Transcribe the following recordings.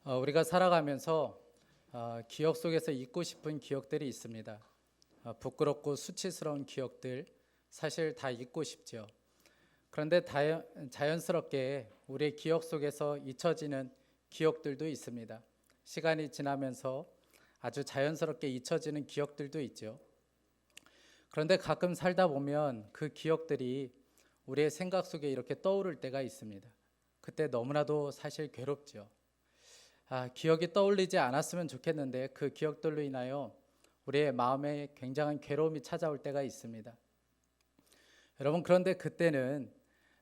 우리가 살아가면서 기억 속에서 잊고 싶은 기억들이 있습니다. 부끄럽고 수치스러운 기억들 사실 다 잊고 싶죠. 그런데 자연스럽게 우리의 기억 속에서 잊혀지는 기억들도 있습니다. 시간이 지나면서 아주 자연스럽게 잊혀지는 기억들도 있죠. 그런데 가끔 살다 보면 그 기억들이 우리의 생각 속에 이렇게 떠오를 때가 있습니다. 그때 너무나도 사실 괴롭죠. 기억이 떠올리지 않았으면 좋겠는데 그 기억들로 인하여 우리의 마음에 굉장한 괴로움이 찾아올 때가 있습니다. 여러분, 그런데 그때는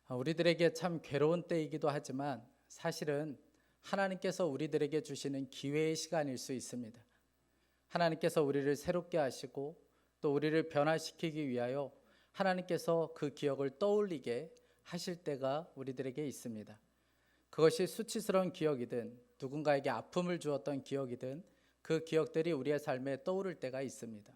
우리들에게 참 괴로운 때이기도 하지만 사실은 하나님께서 우리들에게 주시는 기회의 시간일 수 있습니다. 하나님께서 우리를 새롭게 하시고 또 우리를 변화시키기 위하여 하나님께서 그 기억을 떠올리게 하실 때가 우리들에게 있습니다. 그것이 수치스러운 기억이든 누군가에게 아픔을 주었던 기억이든 그 기억들이 우리의 삶에 떠오를 때가 있습니다.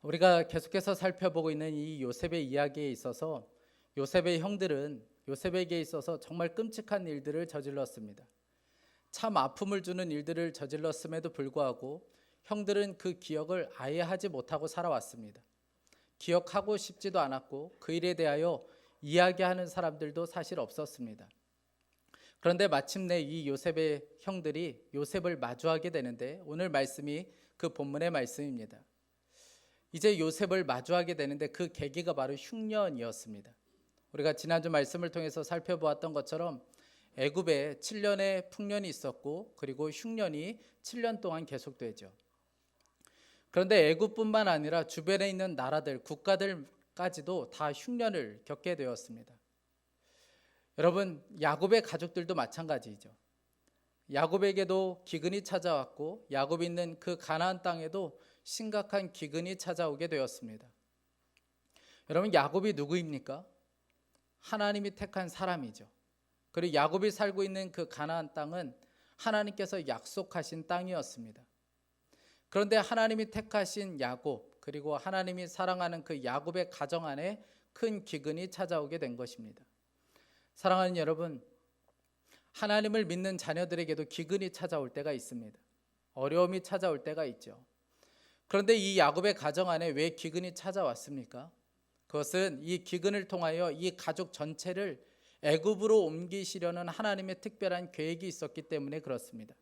우리가 계속해서 살펴보고 있는 이 요셉의 이야기에 있어서 요셉의 형들은 요셉에게 있어서 정말 끔찍한 일들을 저질렀습니다. 참 아픔을 주는 일들을 저질렀음에도 불구하고 형들은 그 기억을 아예 하지 못하고 살아왔습니다. 기억하고 싶지도 않았고 그 일에 대하여 이야기하는 사람들도 사실 없었습니다. 그런데 마침내 이 요셉의 형들이 요셉을 마주하게 되는데 오늘 말씀이 그 본문의 말씀입니다. 이제 요셉을 마주하게 되는데 그 계기가 바로 흉년이었습니다. 우리가 지난주 말씀을 통해서 살펴보았던 것처럼 애굽에 7년의 풍년이 있었고 그리고 흉년이 7년 동안 계속되죠. 그런데 애굽뿐만 아니라 주변에 있는 나라들, 국가들까지도 다 흉년을 겪게 되었습니다. 여러분, 야곱의 가족들도 마찬가지죠. 야곱에게도 기근이 찾아왔고 야곱이 있는 그 가나안 땅에도 심각한 기근이 찾아오게 되었습니다. 여러분, 야곱이 누구입니까? 하나님이 택한 사람이죠. 그리고 야곱이 살고 있는 그 가나안 땅은 하나님께서 약속하신 땅이었습니다. 그런데 하나님이 택하신 야곱, 그리고 하나님이 사랑하는 그 야곱의 가정 안에 큰 기근이 찾아오게 된 것입니다. 사랑하는 여러분, 하나님을 믿는 자녀들에게도 기근이 찾아올 때가 있습니다. 어려움이 찾아올 때가 있죠. 그런데 이 야곱의 가정 안에 왜 기근이 찾아왔습니까? 그것은 이 기근을 통하여 이 가족 전체를 애굽으로 옮기시려는 하나님의 특별한 계획이 있었기 때문에 그렇습니다.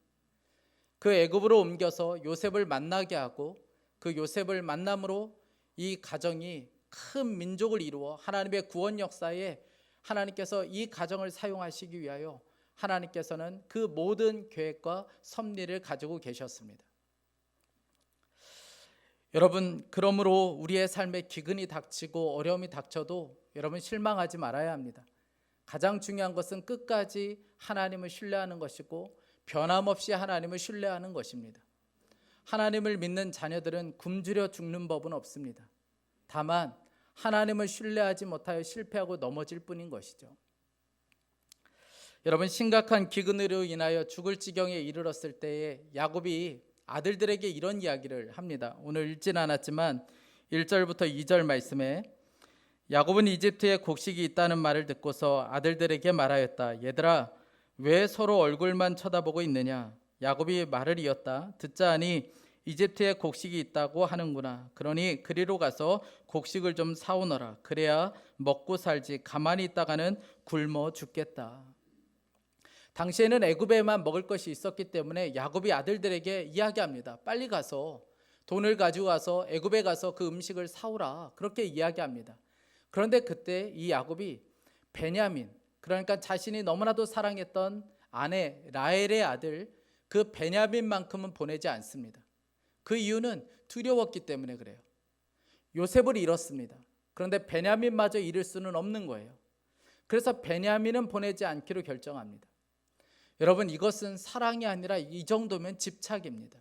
그 애굽으로 옮겨서 요셉을 만나게 하고 그 요셉을 만남으로 이 가정이 큰 민족을 이루어 하나님의 구원 역사에 하나님께서 이 가정을 사용하시기 위하여 하나님께서는 그 모든 계획과 섭리를 가지고 계셨습니다. 여러분, 그러므로 우리의 삶에 기근이 닥치고 어려움이 닥쳐도 여러분 실망하지 말아야 합니다. 가장 중요한 것은 끝까지 하나님을 신뢰하는 것이고 변함없이 하나님을 신뢰하는 것입니다. 하나님을 믿는 자녀들은 굶주려 죽는 법은 없습니다. 다만 하나님을 신뢰하지 못하여 실패하고 넘어질 뿐인 것이죠. 여러분, 심각한 기근으로 인하여 죽을 지경에 이르렀을 때에 야곱이 아들들에게 이런 이야기를 합니다. 오늘 읽진 않았지만 1절부터 2절 말씀에 야곱은 이집트에 곡식이 있다는 말을 듣고서 아들들에게 말하였다. 얘들아, 왜 서로 얼굴만 쳐다보고 있느냐? 야곱이 말을 이었다. 듣자 하니 이집트에 곡식이 있다고 하는구나. 그러니 그리로 가서 곡식을 좀 사오너라. 그래야 먹고 살지. 가만히 있다가는 굶어 죽겠다. 당시에는 애굽에만 먹을 것이 있었기 때문에 야곱이 아들들에게 이야기합니다. 빨리 가서 돈을 가지고 가서 애굽에 가서 그 음식을 사오라. 그렇게 이야기합니다. 그런데 그때 이 야곱이 베냐민, 그러니까 자신이 너무나도 사랑했던 아내 라헬의 아들 그 베냐민만큼은 보내지 않습니다. 그 이유는 두려웠기 때문에 그래요. 요셉을 잃었습니다. 그런데 베냐민마저 잃을 수는 없는 거예요. 그래서 베냐민은 보내지 않기로 결정합니다. 여러분, 이것은 사랑이 아니라 이 정도면 집착입니다.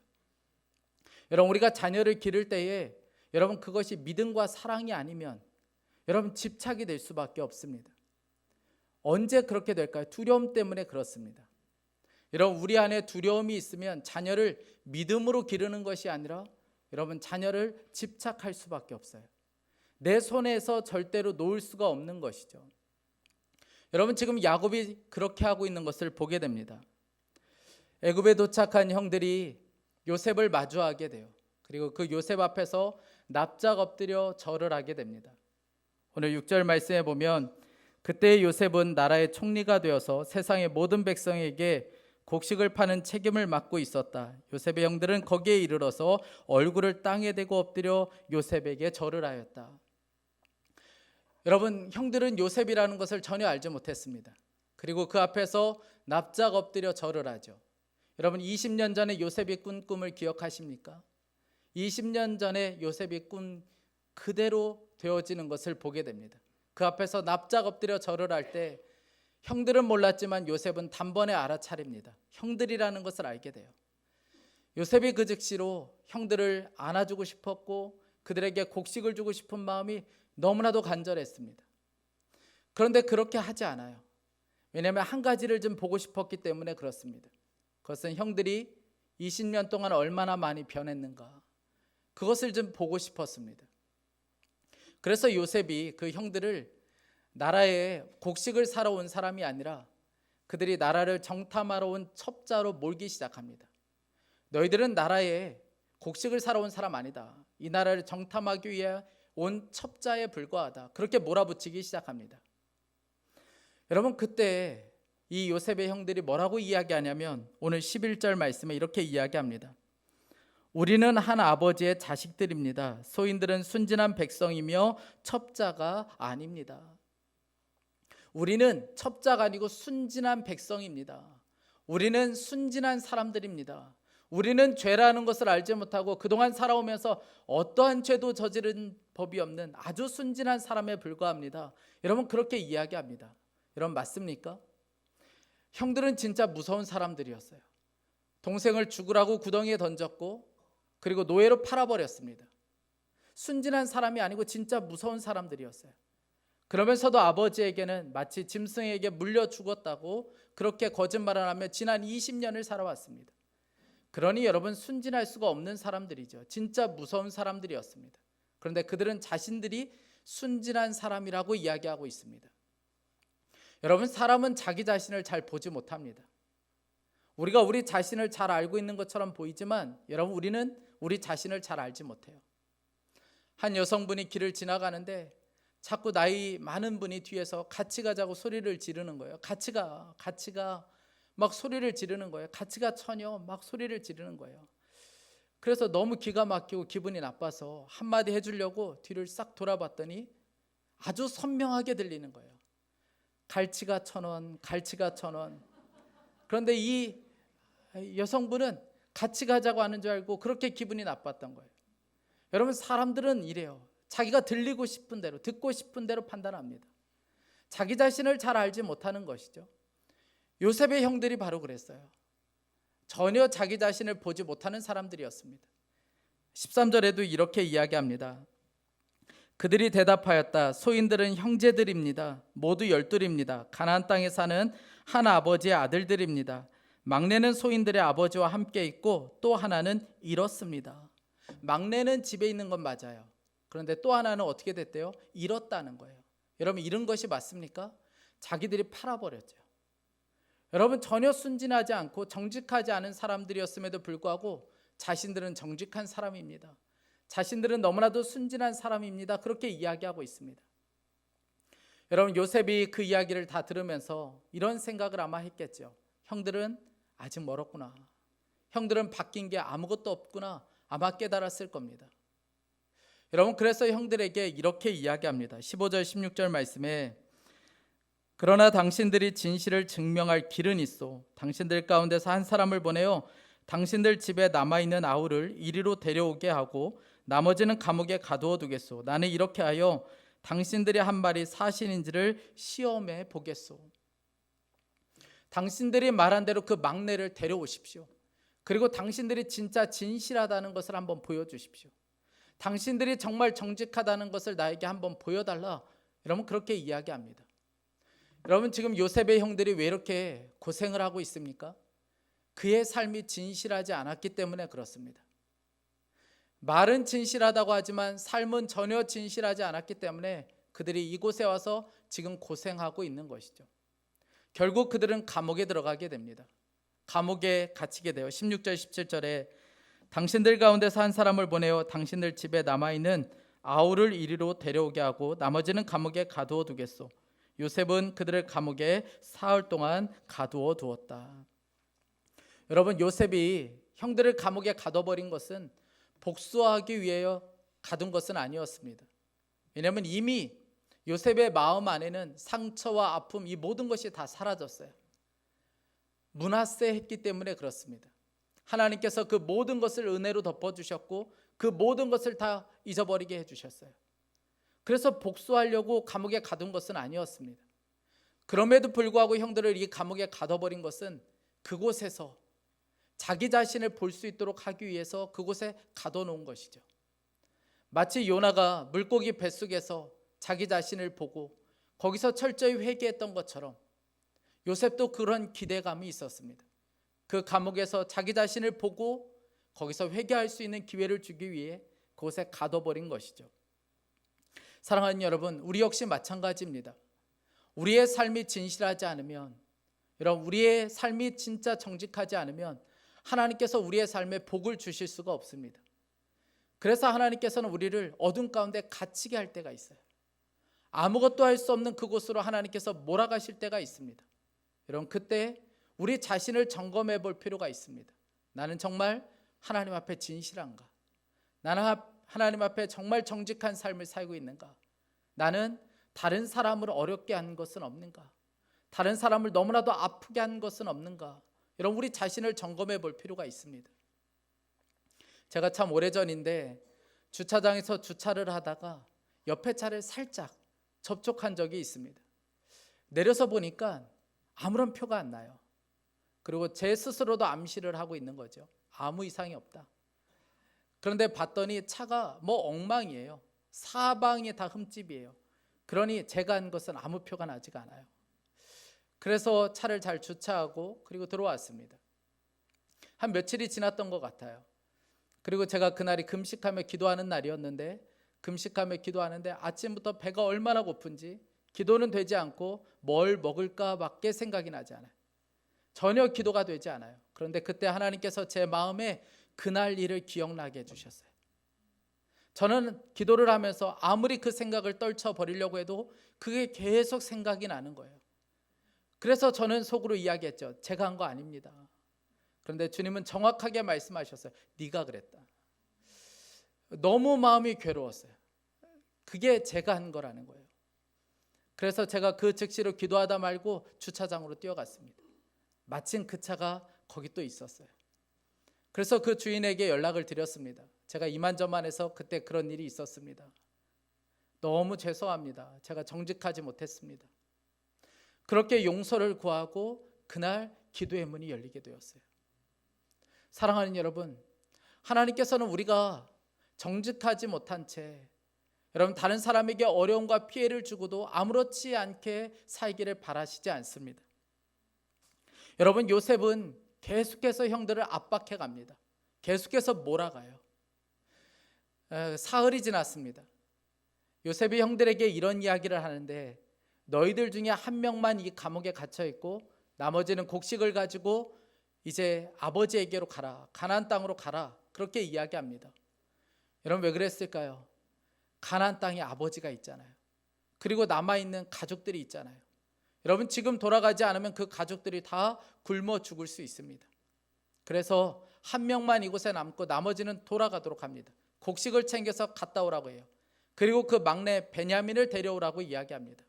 여러분, 우리가 자녀를 기를 때에 여러분 그것이 믿음과 사랑이 아니면 여러분 집착이 될 수밖에 없습니다. 언제 그렇게 될까요? 두려움 때문에 그렇습니다. 여러분, 우리 안에 두려움이 있으면 자녀를 믿음으로 기르는 것이 아니라 여러분 자녀를 집착할 수밖에 없어요. 내 손에서 절대로 놓을 수가 없는 것이죠. 여러분, 지금 야곱이 그렇게 하고 있는 것을 보게 됩니다. 애굽에 도착한 형들이 요셉을 마주하게 돼요. 그리고 그 요셉 앞에서 납작 엎드려 절을 하게 됩니다. 오늘 6절 말씀에 보면 그때 요셉은 나라의 총리가 되어서 세상의 모든 백성에게 곡식을 파는 책임을 맡고 있었다. 요셉의 형들은 거기에 이르러서 얼굴을 땅에 대고 엎드려 요셉에게 절을 하였다. 여러분, 형들은 요셉이라는 것을 전혀 알지 못했습니다. 그리고 그 앞에서 납작 엎드려 절을 하죠. 여러분, 20년 전에 요셉이 꾼 꿈을 기억하십니까? 20년 전에 요셉이 꾼 그대로 되어지는 것을 보게 됩니다. 그 앞에서 납작 엎드려 절을 할 때 형들은 몰랐지만 요셉은 단번에 알아차립니다. 형들이라는 것을 알게 돼요. 요셉이 그 즉시로 형들을 안아주고 싶었고 그들에게 곡식을 주고 싶은 마음이 너무나도 간절했습니다. 그런데 그렇게 하지 않아요. 왜냐하면 한 가지를 좀 보고 싶었기 때문에 그렇습니다. 그것은 형들이 20년 동안 얼마나 많이 변했는가, 그것을 좀 보고 싶었습니다. 그래서 요셉이 그 형들을 나라에 곡식을 사러 온 사람이 아니라 그들이 나라를 정탐하러 온 첩자로 몰기 시작합니다. 너희들은 나라에 곡식을 사러 온 사람 아니다. 이 나라를 정탐하기 위해 온 첩자에 불과하다. 그렇게 몰아붙이기 시작합니다. 여러분, 그때 이 요셉의 형들이 뭐라고 이야기하냐면 오늘 11절 말씀에 이렇게 이야기합니다. 우리는 한 아버지의 자식들입니다. 소인들은 순진한 백성이며 첩자가 아닙니다. 우리는 첩자가 아니고 순진한 백성입니다. 우리는 순진한 사람들입니다. 우리는 죄라는 것을 알지 못하고 그동안 살아오면서 어떠한 죄도 저지른 법이 없는 아주 순진한 사람에 불과합니다. 여러분, 그렇게 이야기합니다. 여러분, 맞습니까? 형들은 진짜 무서운 사람들이었어요. 동생을 죽으라고 구덩이에 던졌고 그리고 노예로 팔아버렸습니다. 순진한 사람이 아니고 진짜 무서운 사람들이었어요. 그러면서도 아버지에게는 마치 짐승에게 물려 죽었다고 그렇게 거짓말을 하며 지난 20년을 살아왔습니다. 그러니 여러분, 순진할 수가 없는 사람들이죠. 진짜 무서운 사람들이었습니다. 그런데 그들은 자신들이 순진한 사람이라고 이야기하고 있습니다. 여러분, 사람은 자기 자신을 잘 보지 못합니다. 우리가 우리 자신을 잘 알고 있는 것처럼 보이지만 여러분, 우리는 우리 자신을 잘 알지 못해요. 한 여성분이 길을 지나가는데 자꾸 나이 많은 분이 뒤에서 같이 가자고 소리를 지르는 거예요. 같이 가, 같이 가, 막 소리를 지르는 거예요. 같이 가 처녀, 막 소리를 지르는 거예요. 그래서 너무 기가 막히고 기분이 나빠서 한마디 해주려고 뒤를 싹 돌아봤더니 아주 선명하게 들리는 거예요. 갈치가 1,000원, 갈치가 1,000원. 그런데 이 여성분은 같이 가자고 하는 줄 알고 그렇게 기분이 나빴던 거예요. 여러분, 사람들은 이래요. 자기가 들리고 싶은 대로, 듣고 싶은 대로 판단합니다. 자기 자신을 잘 알지 못하는 것이죠. 요셉의 형들이 바로 그랬어요. 전혀 자기 자신을 보지 못하는 사람들이었습니다. 13절에도 이렇게 이야기합니다. 그들이 대답하였다. 소인들은 형제들입니다. 모두 12입니다. 가나안 땅에 사는 한 아버지의 아들들입니다. 막내는 소인들의 아버지와 함께 있고 또 하나는 잃었습니다. 막내는 집에 있는 건 맞아요. 그런데 또 하나는 어떻게 됐대요? 잃었다는 거예요. 여러분, 잃은 것이 맞습니까? 자기들이 팔아버렸죠. 여러분, 전혀 순진하지 않고 정직하지 않은 사람들이었음에도 불구하고 자신들은 정직한 사람입니다. 자신들은 너무나도 순진한 사람입니다. 그렇게 이야기하고 있습니다. 여러분, 요셉이 그 이야기를 다 들으면서 이런 생각을 아마 했겠죠. 형들은 아직 멀었구나. 형들은 바뀐 게 아무것도 없구나. 아마 깨달았을 겁니다. 여러분, 그래서 형들에게 이렇게 이야기합니다. 15절 16절 말씀에 그러나 당신들이 진실을 증명할 길은 있어. 당신들 가운데서 한 사람을 보내어 당신들 집에 남아있는 아우를 이리로 데려오게 하고 나머지는 감옥에 가두어 두겠소. 나는 이렇게 하여 당신들이 한 말이 사실인지를 시험해 보겠소. 당신들이 말한 대로 그 막내를 데려오십시오. 그리고 당신들이 진짜 진실하다는 것을 한번 보여주십시오. 당신들이 정말 정직하다는 것을 나에게 한번 보여달라. 여러분, 그렇게 이야기합니다. 여러분, 지금 요셉의 형들이 왜 이렇게 고생을 하고 있습니까? 그의 삶이 진실하지 않았기 때문에 그렇습니다. 말은 진실하다고 하지만 삶은 전혀 진실하지 않았기 때문에 그들이 이곳에 와서 지금 고생하고 있는 것이죠. 결국 그들은 감옥에 들어가게 됩니다. 감옥에 갇히게 돼요. 16절 17절에 당신들 가운데서 한 사람을 보내어 당신들 집에 남아있는 아우를 이리로 데려오게 하고 나머지는 감옥에 가두어 두겠소. 요셉은 그들을 감옥에 사흘 동안 가두어 두었다. 여러분, 요셉이 형들을 감옥에 가둬버린 것은 복수하기 위하여 가둔 것은 아니었습니다. 왜냐하면 이미 요셉의 마음 안에는 상처와 아픔, 이 모든 것이 다 사라졌어요. 므낫세 했기 때문에 그렇습니다. 하나님께서 그 모든 것을 은혜로 덮어주셨고 그 모든 것을 다 잊어버리게 해주셨어요. 그래서 복수하려고 감옥에 가둔 것은 아니었습니다. 그럼에도 불구하고 형들을 이 감옥에 가둬버린 것은 그곳에서 자기 자신을 볼 수 있도록 하기 위해서 그곳에 가둬놓은 것이죠. 마치 요나가 물고기 뱃속에서 자기 자신을 보고 거기서 철저히 회개했던 것처럼 요셉도 그런 기대감이 있었습니다. 그 감옥에서 자기 자신을 보고 거기서 회개할 수 있는 기회를 주기 위해 그곳에 가둬버린 것이죠. 사랑하는 여러분, 우리 역시 마찬가지입니다. 우리의 삶이 진실하지 않으면, 여러분, 우리의 삶이 진짜 정직하지 않으면 하나님께서 우리의 삶에 복을 주실 수가 없습니다. 그래서 하나님께서는 우리를 어둠 가운데 갇히게 할 때가 있어요. 아무것도 할 수 없는 그곳으로 하나님께서 몰아가실 때가 있습니다. 여러분, 그때 우리 자신을 점검해 볼 필요가 있습니다. 나는 정말 하나님 앞에 진실한가? 나는 하나님 앞에 정말 정직한 삶을 살고 있는가? 나는 다른 사람을 어렵게 한 것은 없는가? 다른 사람을 너무나도 아프게 한 것은 없는가? 여러분, 우리 자신을 점검해 볼 필요가 있습니다. 제가 참 오래전인데 주차장에서 주차를 하다가 옆에 차를 살짝 접촉한 적이 있습니다. 내려서 보니까 아무런 표가 안 나요. 그리고 제 스스로도 암시를 하고 있는 거죠. 아무 이상이 없다. 그런데 봤더니 차가 엉망이에요. 사방이 다 흠집이에요. 그러니 제가 한 것은 아무 표가 나지가 않아요. 그래서 차를 잘 주차하고 그리고 들어왔습니다. 한 며칠이 지났던 것 같아요. 그리고 제가 그날이 금식하며 기도하는 날이었는데 금식하며 기도하는데 아침부터 배가 얼마나 고픈지 기도는 되지 않고 뭘 먹을까 밖에 생각이 나지 않아요. 전혀 기도가 되지 않아요. 그런데 그때 하나님께서 제 마음에 그날 일을 기억나게 해주셨어요. 저는 기도를 하면서 아무리 그 생각을 떨쳐버리려고 해도 그게 계속 생각이 나는 거예요. 그래서 저는 속으로 이야기했죠. 제가 한 거 아닙니다. 그런데 주님은 정확하게 말씀하셨어요. 네가 그랬다. 너무 마음이 괴로웠어요. 그게 제가 한 거라는 거예요. 그래서 제가 그 즉시로 기도하다 말고 주차장으로 뛰어갔습니다. 마침 그 차가 거기 또 있었어요. 그래서 그 주인에게 연락을 드렸습니다. 제가 이만저만해서 그때 그런 일이 있었습니다. 너무 죄송합니다. 제가 정직하지 못했습니다. 그렇게 용서를 구하고 그날 기도의 문이 열리게 되었어요. 사랑하는 여러분, 하나님께서는 우리가 정직하지 못한 채 여러분 다른 사람에게 어려움과 피해를 주고도 아무렇지 않게 살기를 바라시지 않습니다. 여러분, 요셉은 계속해서 형들을 압박해 갑니다. 계속해서 몰아가요. 사흘이 지났습니다. 요셉이 형들에게 이런 이야기를 하는데 너희들 중에 한 명만 이 감옥에 갇혀 있고 나머지는 곡식을 가지고 이제 아버지에게로 가라, 가나안 땅으로 가라, 그렇게 이야기합니다. 여러분, 왜 그랬을까요? 가나안 땅에 아버지가 있잖아요. 그리고 남아있는 가족들이 있잖아요. 여러분, 지금 돌아가지 않으면 그 가족들이 다 굶어 죽을 수 있습니다. 그래서 한 명만 이곳에 남고 나머지는 돌아가도록 합니다. 곡식을 챙겨서 갔다 오라고 해요. 그리고 그 막내 베냐민을 데려오라고 이야기합니다.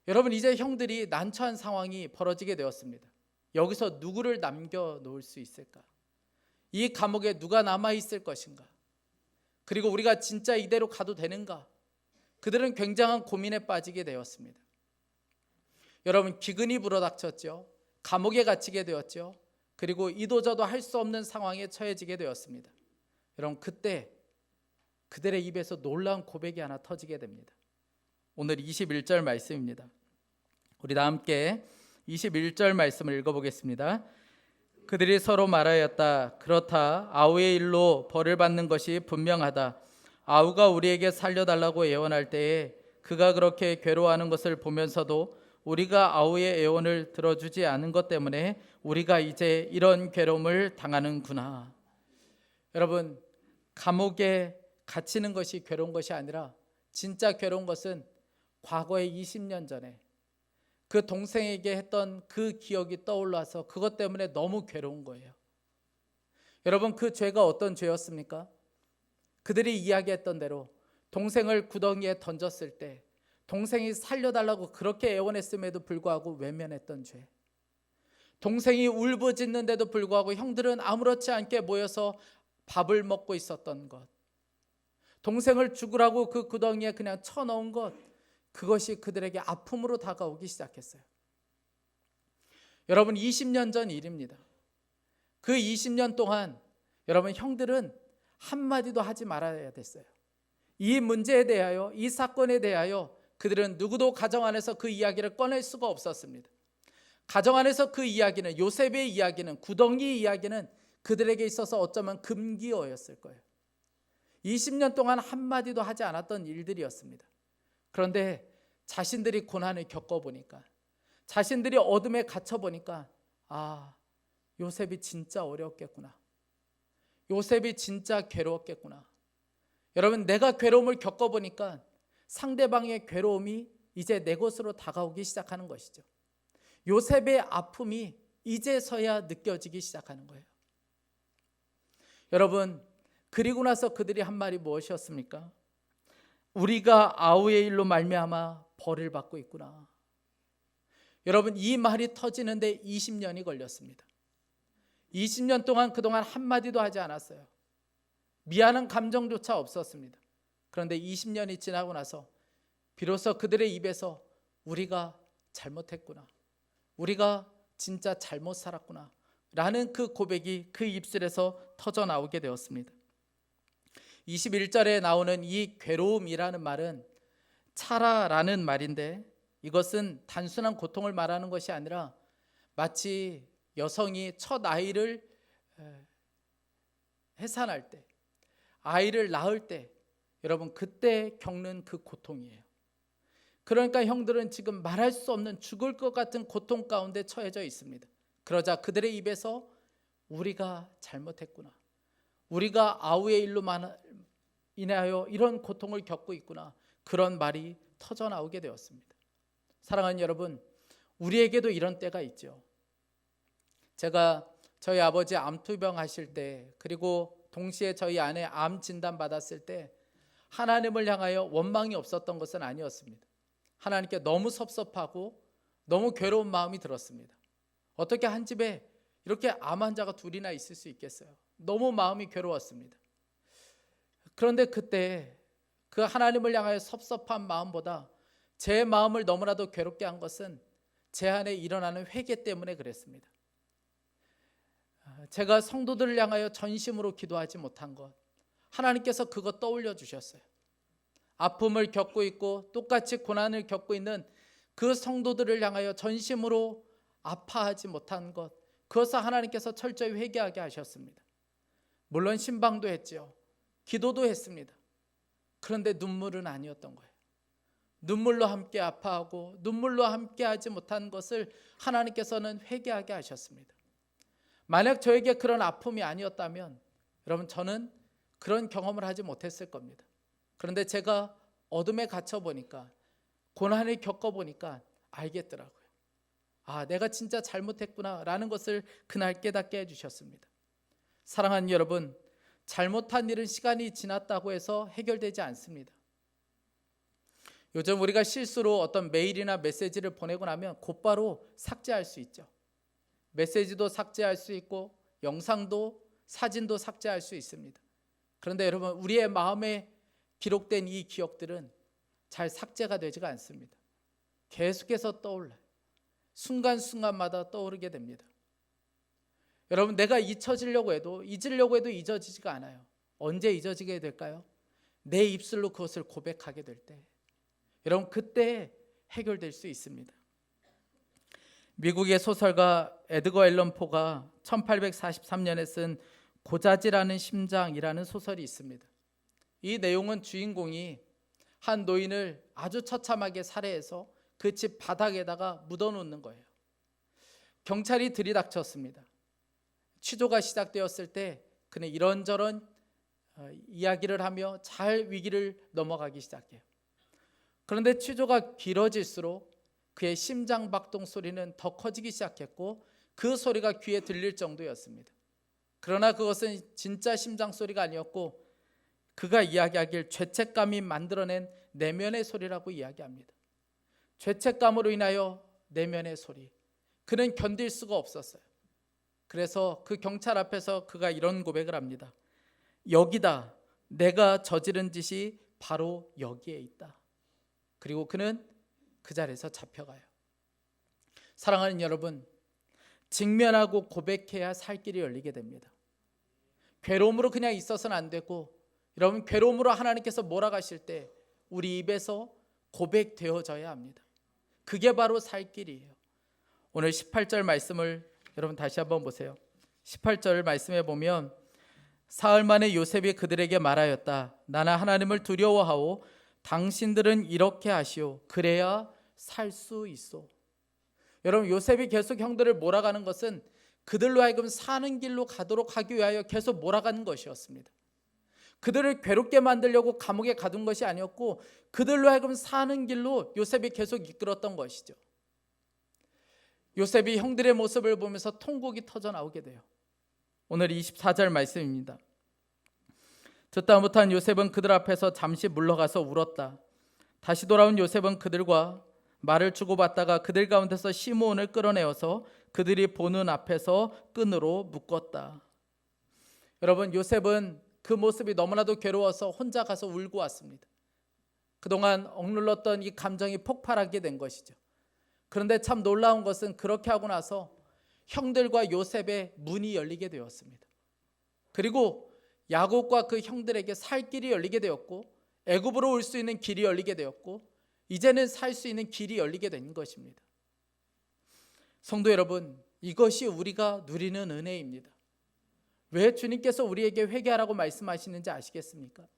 여러분, 이제 형들이 난처한 상황이 벌어지게 되었습니다. 여기서 누구를 남겨놓을 수 있을까? 이 감옥에 누가 남아있을 것인가? 그리고 우리가 진짜 이대로 가도 되는가? 그들은 굉장한 고민에 빠지게 되었습니다. 여러분, 기근이 불어닥쳤죠. 감옥에 갇히게 되었죠. 그리고 이도저도 할 수 없는 상황에 처해지게 되었습니다. 여러분, 그때 그들의 입에서 놀라운 고백이 하나 터지게 됩니다. 오늘 21절 말씀입니다. 우리 다 함께 21절 말씀을 읽어보겠습니다. 그들이 서로 말하였다. 그렇다. 아우의 일로 벌을 받는 것이 분명하다. 아우가 우리에게 살려달라고 예언할 때에 그가 그렇게 괴로워하는 것을 보면서도 우리가 아우의 애원을 들어주지 않은 것 때문에 우리가 이제 이런 괴로움을 당하는구나. 여러분, 감옥에 갇히는 것이 괴로운 것이 아니라 진짜 괴로운 것은 과거에 20년 전에 그 동생에게 했던 그 기억이 떠올라서 그것 때문에 너무 괴로운 거예요. 여러분, 그 죄가 어떤 죄였습니까? 그들이 이야기했던 대로 동생을 구덩이에 던졌을 때 동생이 살려달라고 그렇게 애원했음에도 불구하고 외면했던 죄. 동생이 울부짖는데도 불구하고 형들은 아무렇지 않게 모여서 밥을 먹고 있었던 것. 동생을 죽으라고 그 구덩이에 그냥 쳐넣은 것. 그것이 그들에게 아픔으로 다가오기 시작했어요. 여러분, 20년 전 일입니다. 그 20년 동안 여러분, 형들은 한마디도 하지 말아야 됐어요. 이 문제에 대하여, 이 사건에 대하여 그들은 누구도 가정 안에서 그 이야기를 꺼낼 수가 없었습니다. 가정 안에서 그 이야기는, 요셉의 이야기는, 구덩이 이야기는 그들에게 있어서 어쩌면 금기어였을 거예요. 20년 동안 한마디도 하지 않았던 일들이었습니다. 그런데 자신들이 고난을 겪어보니까, 자신들이 어둠에 갇혀보니까, 아, 요셉이 진짜 어려웠겠구나. 요셉이 진짜 괴로웠겠구나. 여러분, 내가 괴로움을 겪어보니까 상대방의 괴로움이 이제 내 것으로 다가오기 시작하는 것이죠. 요셉의 아픔이 이제서야 느껴지기 시작하는 거예요. 여러분, 그리고 나서 그들이 한 말이 무엇이었습니까? 우리가 아우의 일로 말미암아 벌을 받고 있구나. 여러분, 이 말이 터지는데 20년이 걸렸습니다. 20년 동안 그동안 한마디도 하지 않았어요. 미안한 감정조차 없었습니다. 그런데 20년이 지나고 나서 비로소 그들의 입에서 우리가 잘못했구나, 우리가 진짜 잘못 살았구나 라는 그 고백이 그 입술에서 터져 나오게 되었습니다. 21절에 나오는 이 괴로움이라는 말은 차라라는 말인데, 이것은 단순한 고통을 말하는 것이 아니라 마치 여성이 첫 아이를 해산할 때, 아이를 낳을 때, 여러분 그때 겪는 그 고통이에요. 그러니까 형들은 지금 말할 수 없는 죽을 것 같은 고통 가운데 처해져 있습니다. 그러자 그들의 입에서 우리가 잘못했구나, 우리가 아우의 일로 인하여 이런 고통을 겪고 있구나, 그런 말이 터져 나오게 되었습니다. 사랑하는 여러분, 우리에게도 이런 때가 있죠. 제가 저희 아버지 암투병 하실 때, 그리고 동시에 저희 아내 암 진단 받았을 때 하나님을 향하여 원망이 없었던 것은 아니었습니다. 하나님께 너무 섭섭하고 너무 괴로운 마음이 들었습니다. 어떻게 한 집에 이렇게 암 환자가 둘이나 있을 수 있겠어요? 너무 마음이 괴로웠습니다. 그런데 그때 그 하나님을 향하여 섭섭한 마음보다 제 마음을 너무나도 괴롭게 한 것은 제 안에 일어나는 회개 때문에 그랬습니다. 제가 성도들을 향하여 전심으로 기도하지 못한 것, 하나님께서 그거 떠올려 주셨어요. 아픔을 겪고 있고 똑같이 고난을 겪고 있는 그 성도들을 향하여 전심으로 아파하지 못한 것, 그것을 하나님께서 철저히 회개하게 하셨습니다. 물론 신방도 했죠. 기도도 했습니다. 그런데 눈물은 아니었던 거예요. 눈물로 함께 아파하고 눈물로 함께 하지 못한 것을 하나님께서는 회개하게 하셨습니다. 만약 저에게 그런 아픔이 아니었다면 여러분, 저는 그런 경험을 하지 못했을 겁니다. 그런데 제가 어둠에 갇혀보니까, 고난을 겪어보니까 알겠더라고요. 아, 내가 진짜 잘못했구나 라는 것을 그날 깨닫게 해주셨습니다. 사랑하는 여러분, 잘못한 일은 시간이 지났다고 해서 해결되지 않습니다. 요즘 우리가 실수로 어떤 메일이나 메시지를 보내고 나면 곧바로 삭제할 수 있죠. 메시지도 삭제할 수 있고 영상도 사진도 삭제할 수 있습니다. 그런데 여러분, 우리의 마음에 기록된 이 기억들은 잘 삭제가 되지가 않습니다. 계속해서 떠올라요. 순간순간마다 떠오르게 됩니다. 여러분, 내가 잊혀지려고 해도 잊어지지가 않아요. 언제 잊어지게 될까요? 내 입술로 그것을 고백하게 될 때, 여러분 그때 해결될 수 있습니다. 미국의 소설가 에드거 앨런 포가 1843년에 쓴 고자질하는 심장이라는 소설이 있습니다. 이 내용은 주인공이 한 노인을 아주 처참하게 살해해서 그 집 바닥에다가 묻어놓는 거예요. 경찰이 들이닥쳤습니다. 취조가 시작되었을 때 그는 이런저런 이야기를 하며 잘 위기를 넘어가기 시작해요. 그런데 취조가 길어질수록 그의 심장 박동 소리는 더 커지기 시작했고 그 소리가 귀에 들릴 정도였습니다. 그러나 그것은 진짜 심장 소리가 아니었고 그가 이야기하길 죄책감이 만들어낸 내면의 소리라고 이야기합니다. 죄책감으로 인하여 내면의 소리, 그는 견딜 수가 없었어요. 그래서 그 경찰 앞에서 그가 이런 고백을 합니다. 여기다, 내가 저지른 짓이 바로 여기에 있다. 그리고 그는 그 자리에서 잡혀가요. 사랑하는 여러분, 직면하고 고백해야 살 길이 열리게 됩니다. 괴로움으로 그냥 있어서는 안 되고, 여러분, 괴로움으로 하나님께서 몰아가실 때 우리 입에서 고백되어져야 합니다. 그게 바로 살 길이에요. 오늘 18절 말씀을 여러분 다시 한번 보세요. 18절 말씀에 보면 사흘 만에 요셉이 그들에게 말하였다. 나는 하나님을 두려워하오. 당신들은 이렇게 하시오. 그래야 살 수 있어. 여러분, 요셉이 계속 형들을 몰아가는 것은 그들로 하여금 사는 길로 가도록 하기 위하여 계속 몰아가는 것이었습니다. 그들을 괴롭게 만들려고 감옥에 가둔 것이 아니었고 그들로 하여금 사는 길로 요셉이 계속 이끌었던 것이죠. 요셉이 형들의 모습을 보면서 통곡이 터져 나오게 돼요. 오늘 24절 말씀입니다. 듣다 못한 요셉은 그들 앞에서 잠시 물러가서 울었다. 다시 돌아온 요셉은 그들과 말을 주고받다가 그들 가운데서 시므온을 끌어내어서 그들이 보는 앞에서 끈으로 묶었다. 여러분, 요셉은 그 모습이 너무나도 괴로워서 혼자 가서 울고 왔습니다. 그동안 억눌렀던 이 감정이 폭발하게 된 것이죠. 그런데 참 놀라운 것은 그렇게 하고 나서 형들과 요셉의 문이 열리게 되었습니다. 그리고 야곱과 그 형들에게 살 길이 열리게 되었고 애굽으로 올 수 있는 길이 열리게 되었고 이제는 살 수 있는 길이 열리게 된 것입니다. 성도 여러분, 이것이 우리가 누리는 은혜입니다. 왜 주님께서 우리에게 회개하라고 말씀하시는지 아시겠습니까?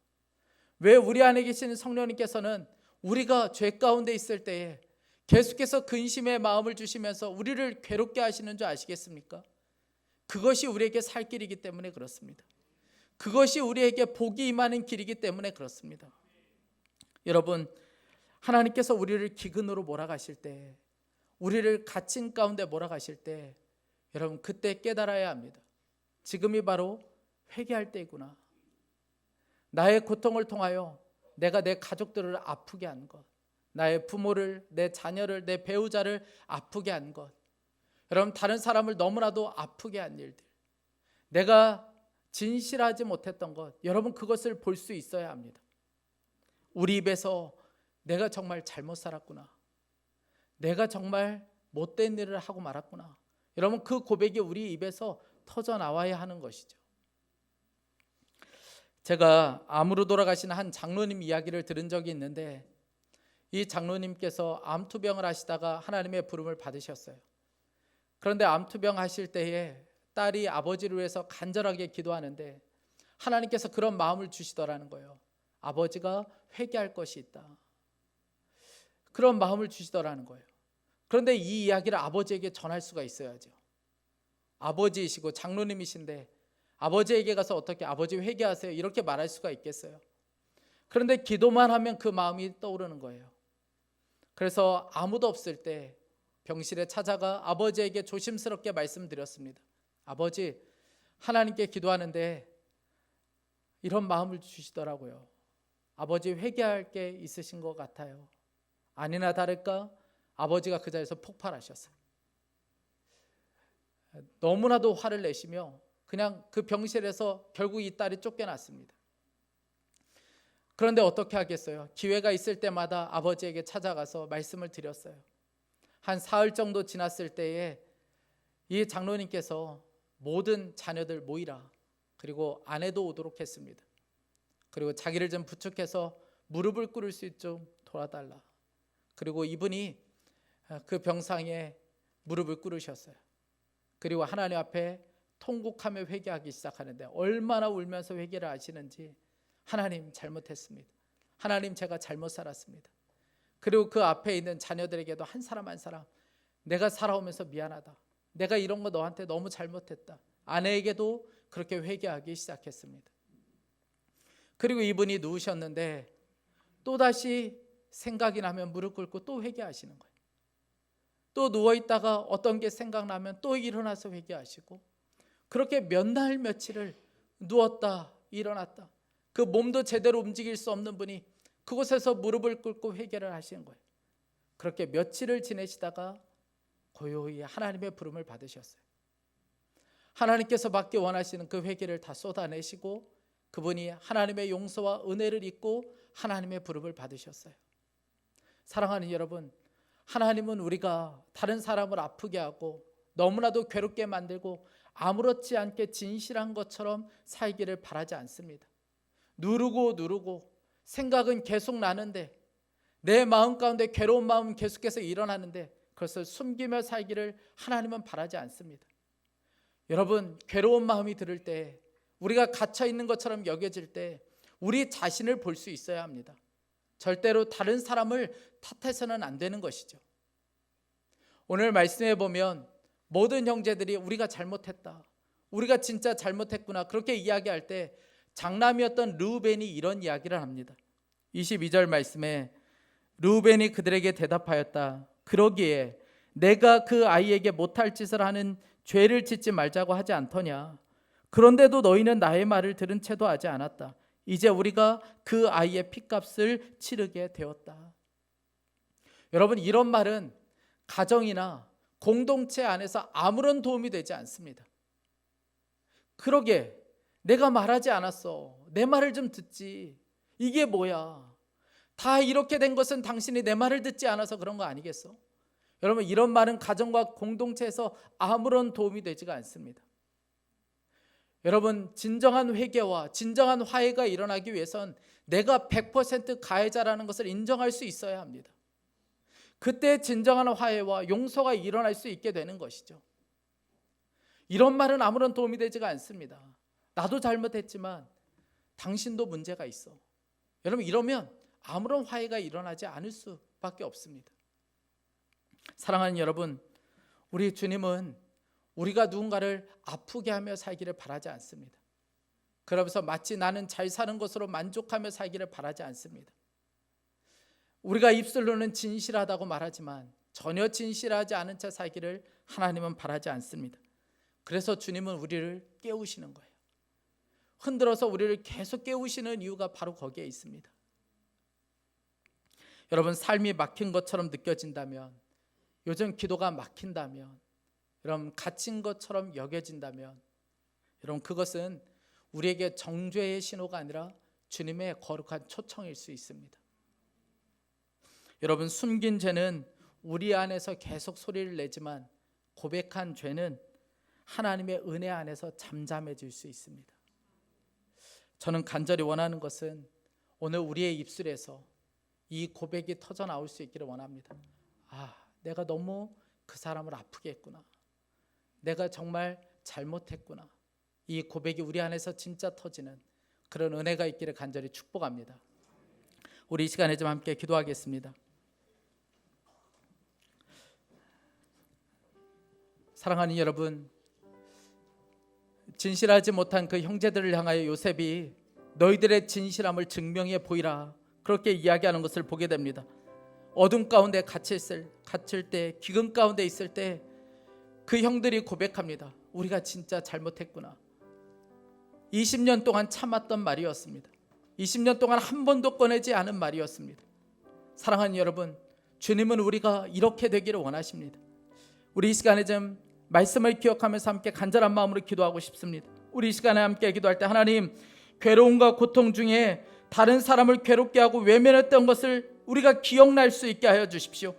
왜 우리 안에 계시는 성령님께서는 우리가 죄 가운데 있을 때에 계속해서 근심의 마음을 주시면서 우리를 괴롭게 하시는 줄 아시겠습니까? 그것이 우리에게 살 길이기 때문에 그렇습니다. 그것이 우리에게 복이 임하는 길이기 때문에 그렇습니다. 여러분, 하나님께서 우리를 기근으로 몰아가실 때, 우리를 갇힌 가운데 몰아가실 때, 여러분 그때 깨달아야 합니다. 지금이 바로 회개할 때이구나. 나의 고통을 통하여 내가 내 가족들을 아프게 한 것, 나의 부모를, 내 자녀를, 내 배우자를 아프게 한 것, 여러분 다른 사람을 너무나도 아프게 한 일들, 내가 진실하지 못했던 것, 여러분 그것을 볼 수 있어야 합니다. 우리 입에서 내가 정말 잘못 살았구나, 내가 정말 못된 일을 하고 말았구나, 여러분 그 고백이 우리 입에서 터져 나와야 하는 것이죠. 제가 암으로 돌아가신 한 장로님 이야기를 들은 적이 있는데 이 장로님께서 암투병을 하시다가 하나님의 부름을 받으셨어요. 그런데 암투병 하실 때에 딸이 아버지를 위해서 간절하게 기도하는데 하나님께서 그런 마음을 주시더라는 거예요. 아버지가 회개할 것이 있다, 그런 마음을 주시더라는 거예요. 그런데 이 이야기를 아버지에게 전할 수가 있어야죠. 아버지이시고 장로님이신데 아버지에게 가서 어떻게 아버지 회개하세요 이렇게 말할 수가 있겠어요? 그런데 기도만 하면 그 마음이 떠오르는 거예요. 그래서 아무도 없을 때 병실에 찾아가 아버지에게 조심스럽게 말씀드렸습니다. 아버지, 하나님께 기도하는데 이런 마음을 주시더라고요. 아버지 회개할 게 있으신 것 같아요. 아니나 다를까 아버지가 그 자리에서 폭발하셨어요. 너무나도 화를 내시며 그냥 그 병실에서 결국 이 딸이 쫓겨났습니다. 그런데 어떻게 하겠어요? 기회가 있을 때마다 아버지에게 찾아가서 말씀을 드렸어요. 한 사흘 정도 지났을 때에 이 장로님께서 모든 자녀들 모이라, 그리고 아내도 오도록 했습니다. 그리고 자기를 좀 부축해서 무릎을 꿇을 수 있도록 도와달라. 그리고 이분이 그 병상에 무릎을 꿇으셨어요. 그리고 하나님 앞에 통곡하며 회개하기 시작하는데 얼마나 울면서 회개를 하시는지, 하나님 잘못했습니다, 하나님 제가 잘못 살았습니다, 그리고 그 앞에 있는 자녀들에게도 한 사람 한 사람, 내가 살아오면서 미안하다, 내가 이런 거 너한테 너무 잘못했다. 아내에게도 그렇게 회개하기 시작했습니다. 그리고 이분이 누우셨는데 또다시 생각이 나면 무릎 꿇고 또 회개하시는 거예요. 또 누워있다가 어떤 게 생각나면 또 일어나서 회개하시고, 그렇게 몇 날 며칠을 누웠다 일어났다, 그 몸도 제대로 움직일 수 없는 분이 그곳에서 무릎을 꿇고 회개를 하시는 거예요. 그렇게 며칠을 지내시다가 고요히 하나님의 부름을 받으셨어요. 하나님께서 받기 원하시는 그 회개를 다 쏟아내시고 그분이 하나님의 용서와 은혜를 입고 하나님의 부름을 받으셨어요. 사랑하는 여러분, 하나님은 우리가 다른 사람을 아프게 하고 너무나도 괴롭게 만들고 아무렇지 않게 진실한 것처럼 살기를 바라지 않습니다. 누르고 생각은 계속 나는데, 내 마음 가운데 괴로운 마음은 계속해서 일어나는데 그것을 숨기며 살기를 하나님은 바라지 않습니다. 여러분, 괴로운 마음이 들을 때, 우리가 갇혀 있는 것처럼 여겨질 때 우리 자신을 볼 수 있어야 합니다. 절대로 다른 사람을 탓해서는 안 되는 것이죠. 오늘 말씀해 보면 모든 형제들이 우리가 잘못했다, 우리가 진짜 잘못했구나, 그렇게 이야기할 때 장남이었던 르우벤이 이런 이야기를 합니다. 22절 말씀에 르우벤이 그들에게 대답하였다. 그러기에 내가 그 아이에게 못할 짓을 하는 죄를 짓지 말자고 하지 않더냐. 그런데도 너희는 나의 말을 들은 채도 하지 않았다. 이제 우리가 그 아이의 핏값을 치르게 되었다. 여러분, 이런 말은 가정이나 공동체 안에서 아무런 도움이 되지 않습니다. 그러게 내가 말하지 않았어, 내 말을 좀 듣지, 이게 뭐야, 다 이렇게 된 것은 당신이 내 말을 듣지 않아서 그런 거 아니겠어? 여러분, 이런 말은 가정과 공동체에서 아무런 도움이 되지가 않습니다. 여러분, 진정한 회개와 진정한 화해가 일어나기 위해선 내가 100% 가해자라는 것을 인정할 수 있어야 합니다. 그때 진정한 화해와 용서가 일어날 수 있게 되는 것이죠. 이런 말은 아무런 도움이 되지가 않습니다. 나도 잘못했지만 당신도 문제가 있어. 여러분, 이러면 아무런 화해가 일어나지 않을 수밖에 없습니다. 사랑하는 여러분, 우리 주님은 우리가 누군가를 아프게 하며 살기를 바라지 않습니다. 그러면서 마치 나는 잘 사는 것으로 만족하며 살기를 바라지 않습니다. 우리가 입술로는 진실하다고 말하지만 전혀 진실하지 않은 채 살기를 하나님은 바라지 않습니다. 그래서 주님은 우리를 깨우시는 거예요. 흔들어서 우리를 계속 깨우시는 이유가 바로 거기에 있습니다. 여러분, 삶이 막힌 것처럼 느껴진다면, 요즘 기도가 막힌다면, 여러분 갇힌 것처럼 여겨진다면, 여러분 그것은 우리에게 정죄의 신호가 아니라 주님의 거룩한 초청일 수 있습니다. 여러분, 숨긴 죄는 우리 안에서 계속 소리를 내지만 고백한 죄는 하나님의 은혜 안에서 잠잠해질 수 있습니다. 저는 간절히 원하는 것은 오늘 우리의 입술에서 이 고백이 터져 나올 수 있기를 원합니다. 내가 너무 그 사람을 아프게 했구나, 내가 정말 잘못했구나, 이 고백이 우리 안에서 진짜 터지는 그런 은혜가 있기를 간절히 축복합니다. 우리 이 시간에 좀 함께 기도하겠습니다. 사랑하는 여러분, 진실하지 못한 그 형제들을 향하여 요셉이 너희들의 진실함을 증명해 보이라, 그렇게 이야기하는 것을 보게 됩니다. 어둠 가운데 갇힐 때, 기근 가운데 있을 때 그 형들이 고백합니다. 우리가 진짜 잘못했구나. 20년 동안 참았던 말이었습니다. 20년 동안 한 번도 꺼내지 않은 말이었습니다. 사랑하는 여러분, 주님은 우리가 이렇게 되기를 원하십니다. 우리 이 시간에 좀 말씀을 기억하면서 함께 간절한 마음으로 기도하고 싶습니다. 우리 이 시간에 함께 기도할 때, 하나님, 괴로움과 고통 중에 다른 사람을 괴롭게 하고 외면했던 것을 우리가 기억날 수 있게 하여 주십시오.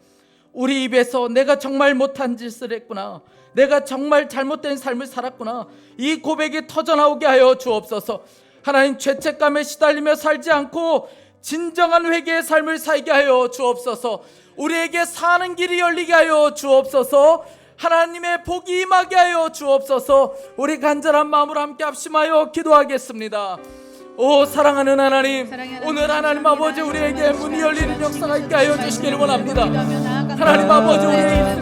우리 입에서 내가 정말 못한 짓을 했구나, 내가 정말 잘못된 삶을 살았구나, 이 고백이 터져나오게 하여 주옵소서. 하나님, 죄책감에 시달리며 살지 않고 진정한 회개의 삶을 살게 하여 주옵소서. 우리에게 사는 길이 열리게 하여 주옵소서. 하나님의 복이 임하게 하여 주옵소서. 우리 간절한 마음으로 함께 합심하여 기도하겠습니다. 오 사랑하는 하나님, 사랑의 오늘 하나님 아버지 우리에게 문이 열리는 역사가 있게 하여 주시기를 원합니다. 하나님 하나님 아버지 우리가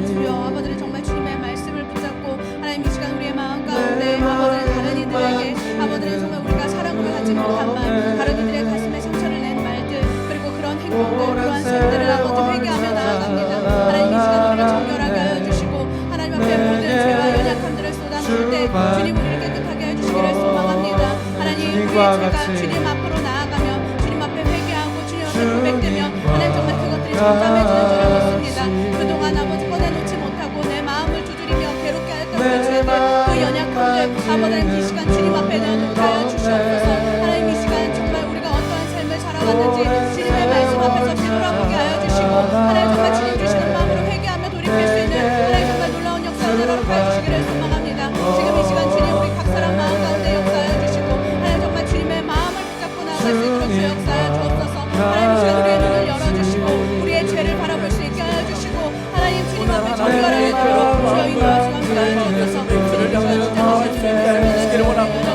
주여 아버지를 정말 주님의 말씀을 붙잡고 하나님 이 시간 우리의 마음 가운데 아버지는 다른 이들에게 아버지는 정말 우리가 사랑으로 하지 못한 말, 다른 이들의 가슴에 상처를 낸 말들, 그리고 그런 행동들, 그러한 삶들을 아버지 회개하며 나아갑니다. 하나님 이 시간 우리를 정결하게 하여 주시고 하나님 앞에 모든 죄와 연약함들을 쏟아놓을 때 주님 우리를 깨끗하게 해 주시기를 소망합니다. 하나님 우리의 죄가 주님 앞으로 나아가며 주님 앞에 회개하고 주님 앞에 고백되며 하나님 정말 그것들이 잠잠해지는 줄을 믿습니다. 그동안 아버지 꺼내놓지 못하고 내 마음을 두드리며 괴롭게 했던 그 죄들, 그 연약함들 아버지 이 시간 주님 앞에 내어놓게 하여 주시옵소서. 하나님 이 시간 정말 우리가 어떠한 삶을 살아왔는지 주님의 말씀 앞에서 뒤돌아보게 하여 주시고 하나님 정말 주님 주시는 마음으로 회개하며 돌이킬 수 있는 하나님 정말 놀라운 역사를 허락하여 주시기를 소망합니다. 지금 이 시간 주님 우리 각 사람 마음 가운데 역사하여 주시고 하나님 정말 주님의 마음을 붙잡고 나아갈 수 있도록 주 역사하여 주옵소서. 하나님 이 시간 우리의 눈을 열어주시고 우리의 죄를 바라볼 수 있게 하여 주시고 하나님 주님 앞에 정결하게 되도록 주여 인도하시고 함께하여 주옵소서. 그를 향하여 나아갈 수 있게 하여 주시기를 원합니다.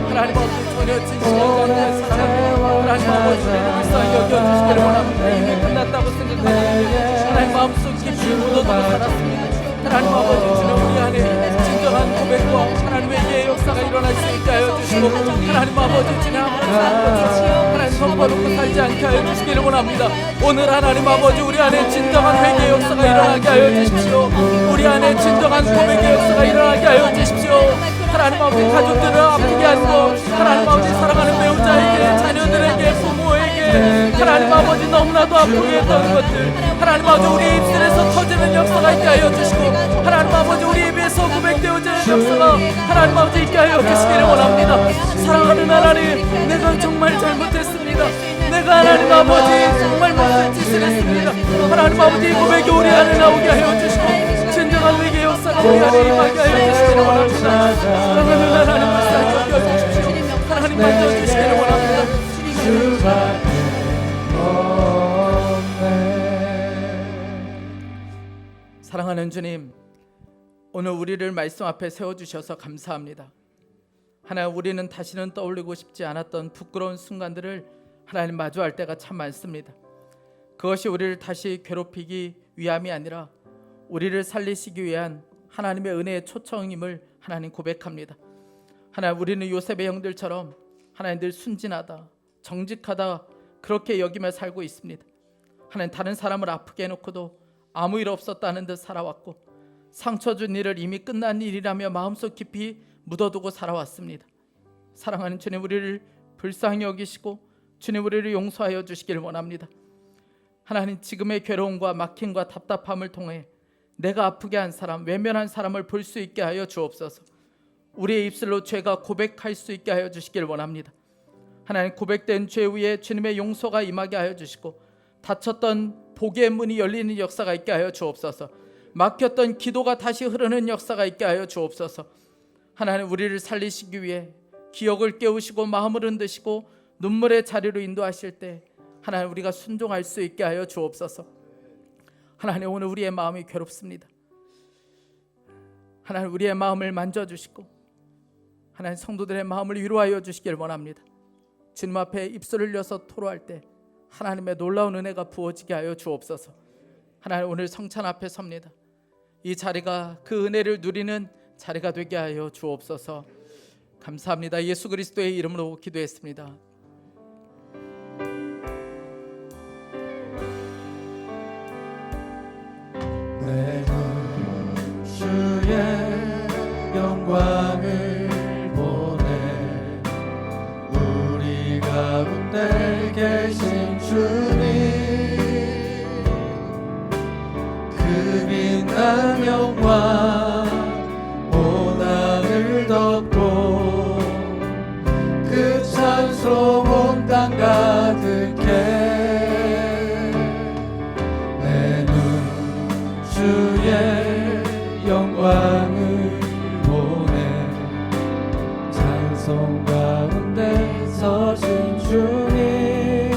하나님 아버지 전혀 진실하지 않는 사랑, 하나님 아버지 불쌍히 여겨주시기를 원합니다. 이미 끝났다고 생각하는데 하나님 마음속 깊이 묻어두고 살았습니다. 하나님 아버지 주는 우리 안에 진정한 고백과 하나님의 예의 역사가 일어날 수 있게 하여 주시고 하나님 아버지 주는 하나님 덮어놓고 살지 않게 하여 주시기를 원합니다. 오늘 하나님 아버지 우리 안에 진정한 회개의 역사가 일어나게 하여 주십시오. 우리 안에 진정한 고백의 역사가 일어나게 하여 주십시오. 하나님 아버지 가족들을 아프게 한 것, 하나님 아버지 사랑하는 배우자에게, 자녀들에게, 부모에게 하나님 아버지 너무나도 아프게 했던 것들 하나님 아버지 우리 입술에서 터지는 역사가 있게 하여 주시고 하나님 아버지 우리 입에서 고백되어지는 역사가 하나님 아버지 있게 하여 주시기를 원합니다. 사랑하는 하나님, 내가 정말 잘못했습니다. 내가 하나님 아버지 정말 못된 짓을 했습니다. 하나님 아버지 고백이 우리 안에 나오게 하여 주시고 진정한 회개의 역사가 우리 안에 임하게 하여 주시기를 원합니다. 사랑하는 하나님 불쌍히 여겨주십시오. 하나님 만져주시기를 원합니다. 사랑하는 주님, 오늘 우리를 말씀 앞에 세워주셔서 감사합니다. 하나님 우리는 다시는 떠올리고 싶지 않았던 부끄러운 순간들을 하나님 마주할 때가 참 많습니다. 그것이 우리를 다시 괴롭히기 위함이 아니라 우리를 살리시기 위한 하나님의 은혜의 초청임을 하나님 고백합니다. 하나님 우리는 요셉의 형들처럼 하나님 늘 순진하다, 정직하다 그렇게 여기며 살고 있습니다. 하나님 다른 사람을 아프게 해놓고도 아무 일 없었다는 듯 살아왔고 상처 준 일을 이미 끝난 일이라며 마음속 깊이 묻어두고 살아왔습니다. 사랑하는 주님, 우리를 불쌍히 여기시고 주님 우리를 용서하여 주시기를 원합니다. 하나님 지금의 괴로움과 막힘과 답답함을 통해 내가 아프게 한 사람, 외면한 사람을 볼 수 있게 하여 주옵소서. 우리의 입술로 죄가 고백할 수 있게 하여 주시기를 원합니다. 하나님 고백된 죄 위에 주님의 용서가 임하게 하여 주시고 닫혔던 복의 문이 열리는 역사가 있게 하여 주옵소서. 막혔던 기도가 다시 흐르는 역사가 있게 하여 주옵소서. 하나님 우리를 살리시기 위해 기억을 깨우시고 마음을 흔드시고 눈물의 자리로 인도하실 때 하나님 우리가 순종할 수 있게 하여 주옵소서. 하나님 오늘 우리의 마음이 괴롭습니다. 하나님 우리의 마음을 만져주시고 하나님 성도들의 마음을 위로하여 주시길 원합니다. 주님 앞에 입술을 열어서 토로할 때 하나님의 놀라운 은혜가 부어지게 하여 주옵소서. 하나님 오늘 성찬 앞에 섭니다. 이 자리가 그 은혜를 누리는 자리가 되게 하여 주옵소서. 감사합니다. 예수 그리스도의 이름으로 기도했습니다. 내 눈 주의 영광을 보내 우리 가운데 계신 주님 그 빛난 영광 온 하늘 덮고 그 찬송 온 땅 가득해 주의 영광을 보내 찬송 가운데 서신 주님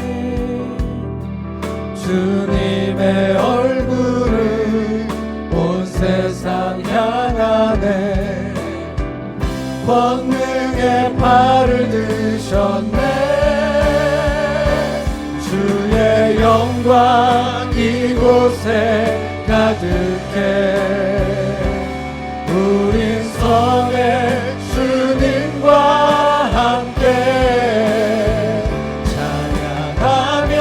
주님의 얼굴을 온 세상 향하네 권능의 팔을 드셨네 영광 이곳에 가득해 우린 성의 주님과 함께 찬양하며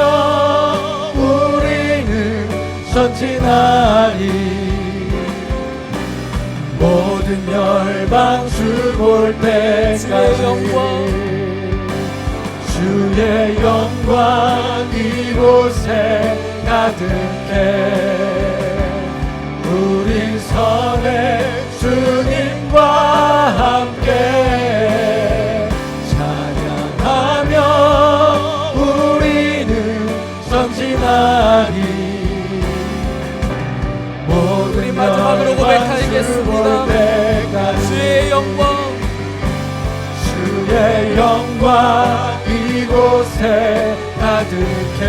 우리는 전진하리 모든 열방 주 볼 때까지 주의 영광 이곳에 가득해 우린 선의 주님과 함께 찬양하며 우리는 전진하리 모든 마지막으로 고백하겠습니다. 주의 영광 주의 영광 이곳에 가득해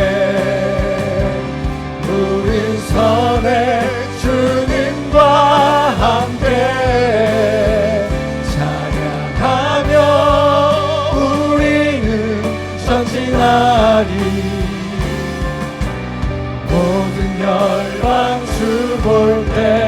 우린 선의 주님과 함께 찬양하며 우리는 전진하리 모든 열방 주 볼 때